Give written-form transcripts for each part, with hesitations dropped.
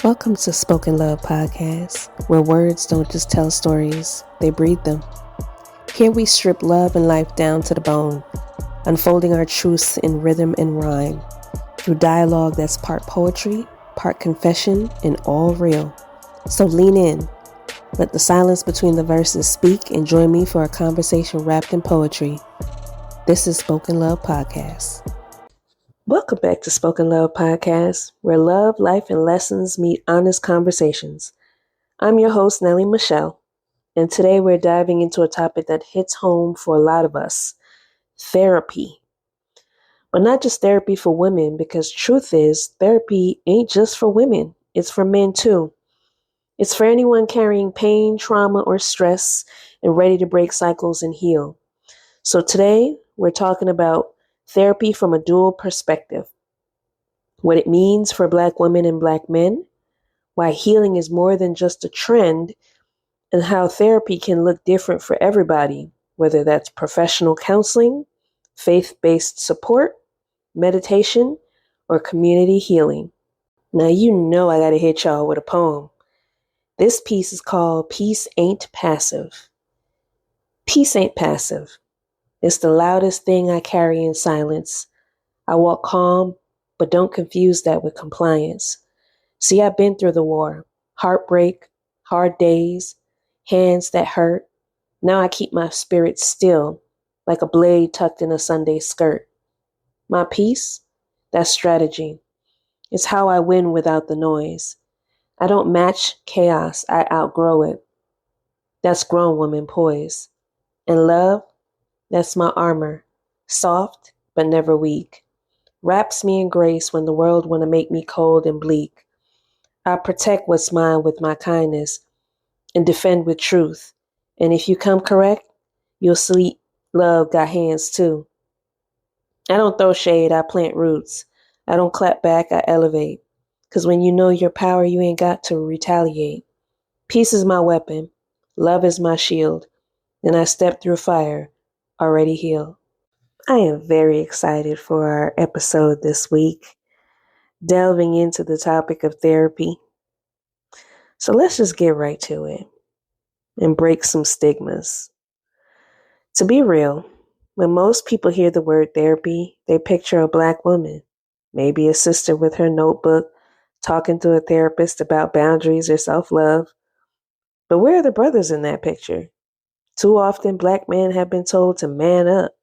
Welcome to Spoken Love Podcast, where words don't just tell stories, they breathe them. Here we strip love and life down to the bone, unfolding our truths in rhythm and rhyme, through dialogue that's part poetry, part confession, and all real. So lean in, let the silence between the verses speak, and join me for a conversation wrapped in poetry. This is Spoken Love Podcast. Welcome back to Spoken Love Podcast, where love, life, and lessons meet honest conversations. I'm your host, Nellie Michelle, and today we're diving into a topic that hits home for a lot of us, therapy. But not just therapy for women, because truth is, therapy ain't just for women, it's for men too. It's for anyone carrying pain, trauma, or stress and ready to break cycles and heal. So today, we're talking about therapy from a dual perspective. What it means for Black women and Black men, why healing is more than just a trend, and how therapy can look different for everybody, whether that's professional counseling, faith-based support, meditation, or community healing. Now you know I gotta hit y'all with a poem. This piece is called Peace Ain't Passive. Peace ain't passive. It's the loudest thing I carry in silence. I walk calm, but don't confuse that with compliance. See, I've been through the war, heartbreak, hard days, hands that hurt. Now I keep my spirit still, like a blade tucked in a Sunday skirt. My peace? That's strategy. It's how I win without the noise. I don't match chaos, I outgrow it. That's grown woman poise. And love? That's my armor. Soft, but never weak. Wraps me in grace when the world want to make me cold and bleak. I protect what's mine with my kindness and defend with truth. And if you come correct, you'll see love got hands too. I don't throw shade, I plant roots. I don't clap back, I elevate. Because when you know your power, you ain't got to retaliate. Peace is my weapon. Love is my shield. And I step through fire, already healed. I am very excited for our episode this week, delving into the topic of therapy. So let's just get right to it and break some stigmas. To be real, when most people hear the word therapy, they picture a Black woman, maybe a sister with her notebook, talking to a therapist about boundaries or self-love. But where are the brothers in that picture? Too often, Black men have been told to man up,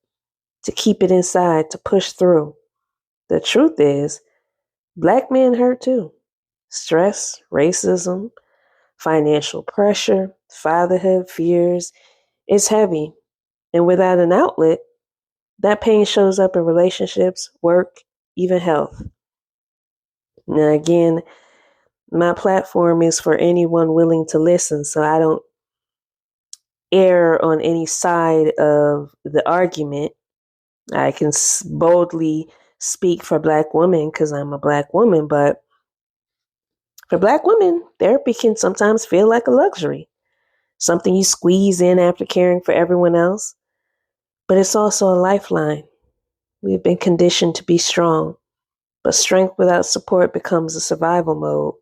to keep it inside, to push through. The truth is, Black men hurt too. Stress, racism, financial pressure, fatherhood fears. It's heavy. And without an outlet, that pain shows up in relationships, work, even health. Now, again, my platform is for anyone willing to listen, so I don't err on any side of the argument. I can boldly speak for Black women because I'm a Black woman, but for Black women, therapy can sometimes feel like a luxury, something you squeeze in after caring for everyone else. But it's also a lifeline. We've been conditioned to be strong, but strength without support becomes a survival mode.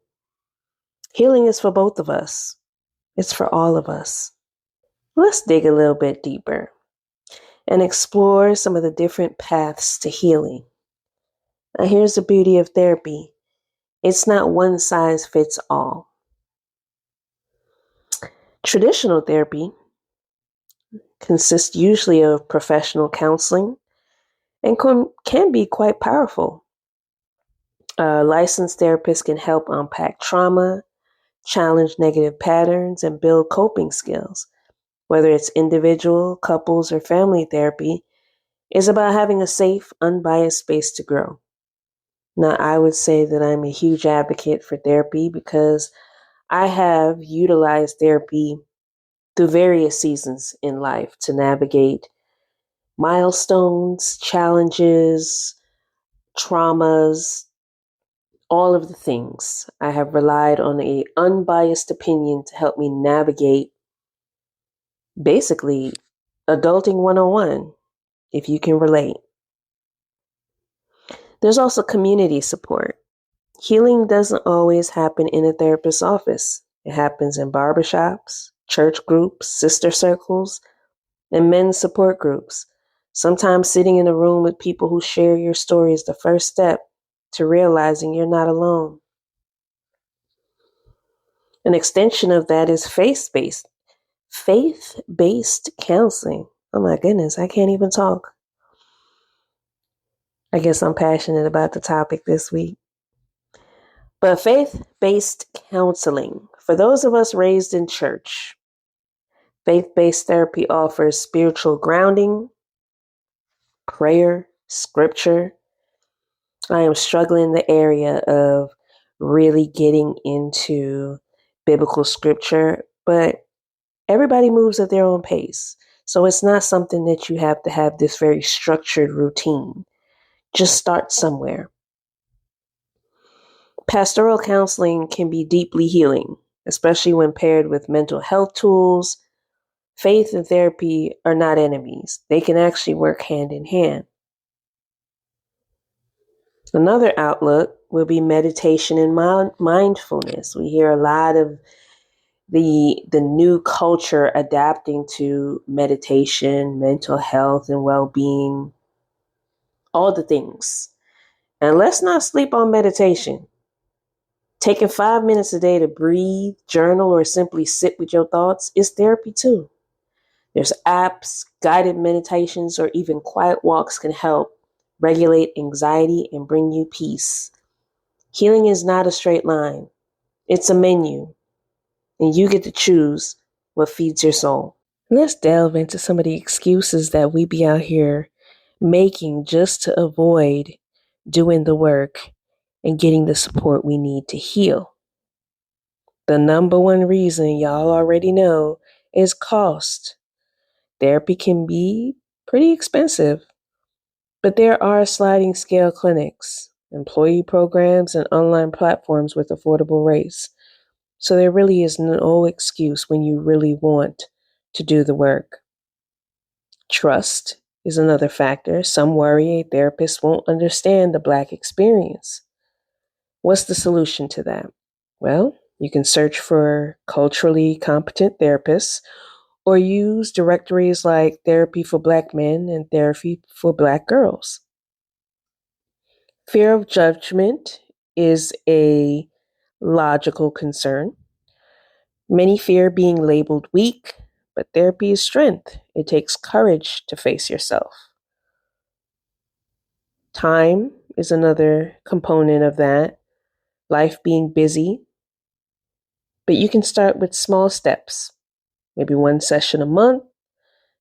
Healing is for both of us. It's for all of us. Let's dig a little bit deeper and explore some of the different paths to healing. Now, here's the beauty of therapy. It's not one size fits all. Traditional therapy consists usually of professional counseling and can be quite powerful. Licensed therapists can help unpack trauma, challenge negative patterns, and build coping skills. Whether it's individual, couples, or family therapy, is about having a safe, unbiased space to grow. Now, I would say that I'm a huge advocate for therapy because I have utilized therapy through various seasons in life to navigate milestones, challenges, traumas, all of the things. I have relied on an unbiased opinion to help me navigate basically adulting 101, if you can relate. There's also community support. Healing doesn't always happen in a therapist's office. It happens in barbershops, church groups, sister circles, and men's support groups. Sometimes sitting in a room with people who share your story is the first step to realizing you're not alone. An extension of that is faith-based counseling. Oh my goodness, I can't even talk. I guess I'm passionate about the topic this week. But faith-based counseling, for those of us raised in church, faith-based therapy offers spiritual grounding, prayer, scripture. I am struggling in the area of really getting into biblical scripture, but everybody moves at their own pace. So it's not something that you have to have this very structured routine. Just start somewhere. Pastoral counseling can be deeply healing, especially when paired with mental health tools. Faith and therapy are not enemies. They can actually work hand in hand. Another outlook will be meditation and mindfulness. We hear a lot of the new culture adapting to meditation, mental health, and well-being, all the things. And let's not sleep on meditation. Taking 5 minutes a day to breathe, journal, or simply sit with your thoughts is therapy too. There's apps, guided meditations, or even quiet walks can help regulate anxiety and bring you peace. Healing is not a straight line. It's a menu, and you get to choose what feeds your soul. Let's delve into some of the excuses that we be out here making just to avoid doing the work and getting the support we need to heal. The number one reason y'all already know is cost. Therapy can be pretty expensive, but there are sliding scale clinics, employee programs, and online platforms with affordable rates. So there really is no excuse when you really want to do the work. Trust is another factor. Some worry a therapist won't understand the Black experience. What's the solution to that? Well, you can search for culturally competent therapists or use directories like Therapy for Black Men and Therapy for Black Girls. Fear of judgment is a logical concern. Many fear being labeled weak, but therapy is strength. It takes courage to face yourself. Time is another component of that. Life being busy. But you can start with small steps. Maybe one session a month,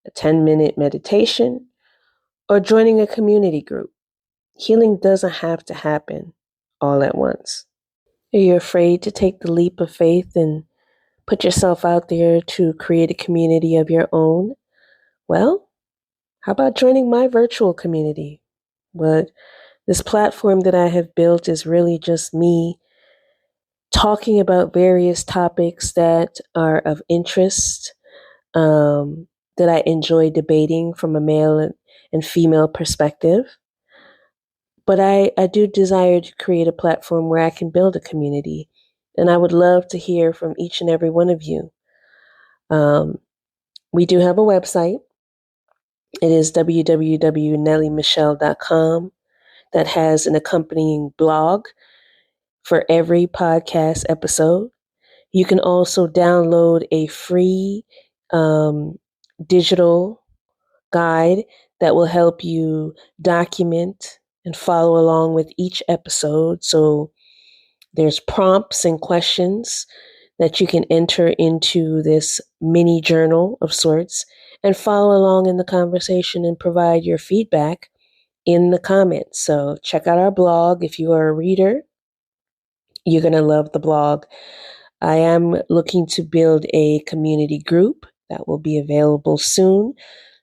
a 10-minute meditation, or joining a community group. Healing doesn't have to happen all at once. Are you afraid to take the leap of faith and put yourself out there to create a community of your own? Well, how about joining my virtual community? But this platform that I have built is really just me talking about various topics that are of interest, that I enjoy debating from a male and female perspective. But I do desire to create a platform where I can build a community. And I would love to hear from each and every one of you. We do have a website. It is www.nellymichelle.com that has an accompanying blog for every podcast episode. You can also download a free digital guide that will help you document and follow along with each episode. So there's prompts and questions that you can enter into this mini journal of sorts and follow along in the conversation and provide your feedback in the comments. So check out our blog. If you are a reader, you're going to love the blog. I am looking to build a community group that will be available soon.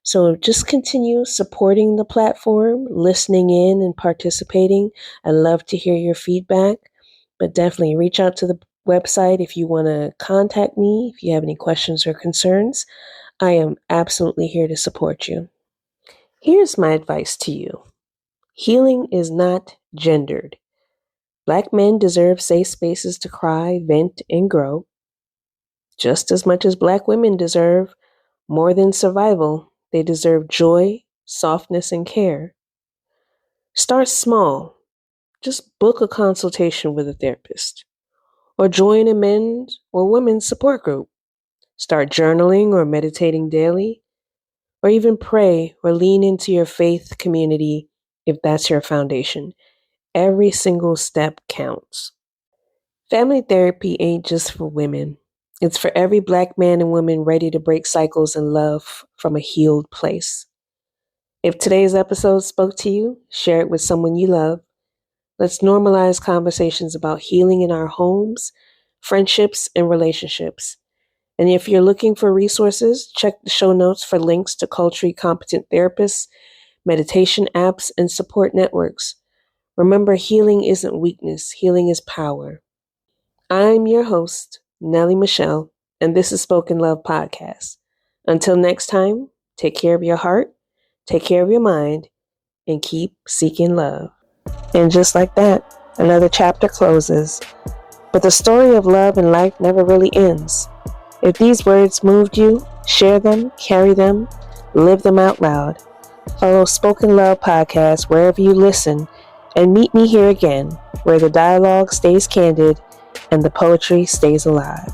So just continue supporting the platform, listening in and participating. I love to hear your feedback, but definitely reach out to the website if you want to contact me, if you have any questions or concerns. I am absolutely here to support you. Here's my advice to you. Healing is not gendered. Black men deserve safe spaces to cry, vent, and grow, just as much as Black women deserve more than survival. They deserve joy, softness, and care. Start small. Just book a consultation with a therapist, or join a men's or women's support group. Start journaling or meditating daily, or even pray or lean into your faith community if that's your foundation. Every single step counts. Family therapy ain't just for women. It's for every Black man and woman ready to break cycles and love from a healed place. If today's episode spoke to you, share it with someone you love. Let's normalize conversations about healing in our homes, friendships, and relationships. And if you're looking for resources, check the show notes for links to culturally competent therapists, meditation apps, and support networks. Remember, healing isn't weakness, healing is power. I'm your host, Nellie Michelle, and this is Spoken Love Podcast. Until next time, take care of your heart, take care of your mind, and keep seeking love. And just like that, another chapter closes. But the story of love and life never really ends. If these words moved you, share them, carry them, live them out loud. Follow Spoken Love Podcast wherever you listen, and meet me here again, where the dialogue stays candid and the poetry stays alive.